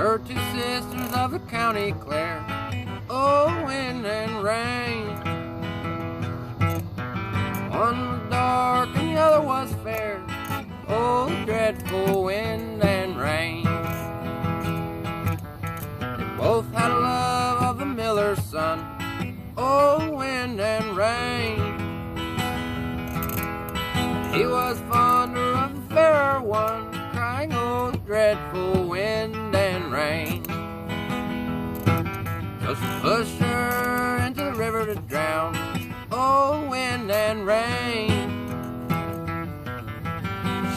were two sisters of the county Clare, oh, wind and rain. One was dark and the other was fair, oh, the dreadful wind and rain. They both had a love of the miller's son, oh, wind and rain. He was fonder of the fairer one, crying, oh, the dreadful wind and rain. So she pushed her into the river to drown, oh, wind and rain.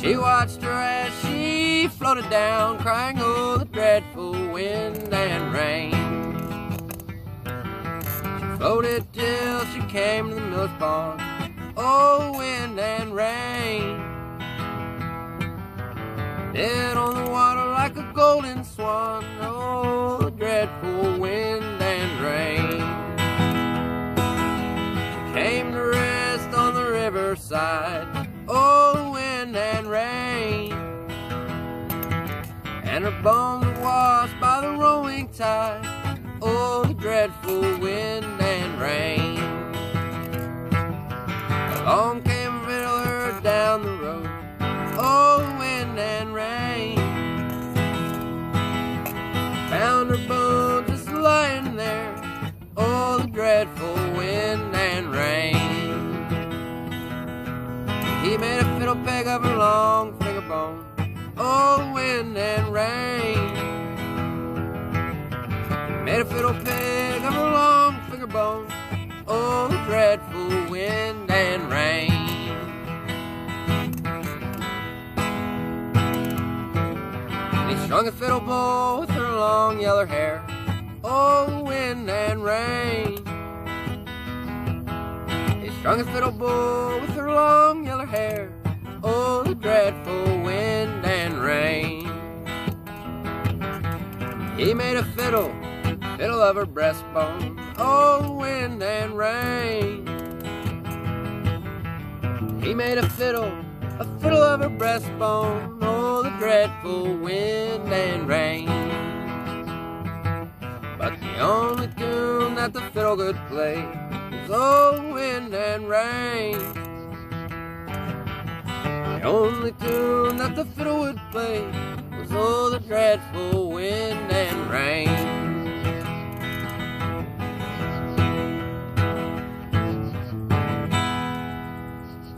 She watched her as she floated down, crying, oh, the dreadful wind and rain. She floated till she came to the miller's barn, oh, wind and rain. Dead on the water like a golden swan, oh, the dreadful wind and rain. She came to rest on the riverside, oh, wind and rain. And her bones were washed by the rolling tide, oh, the dreadful wind and rain. Along came a fiddler down the road, oh, wind and rain. Found her bones just lying there, oh, the dreadful wind and rain. He made a fiddle peg of her long finger bone, oh, wind and rain. He made a fiddle peg of her long finger bone, oh, the dreadful wind and rain. And he strung a fiddle bow with her long yellow hair, oh, wind and rain. He strung a fiddle bow with her long yellow hair, oh, the dreadful wind and rain. He made a fiddle of her breastbone, oh, wind and rain. He made a fiddle of her breastbone, oh, the dreadful wind and rain. But the only tune that the fiddle could play was, oh, wind and rain. The only tune that the fiddle would play was, oh, the dreadful wind and rain.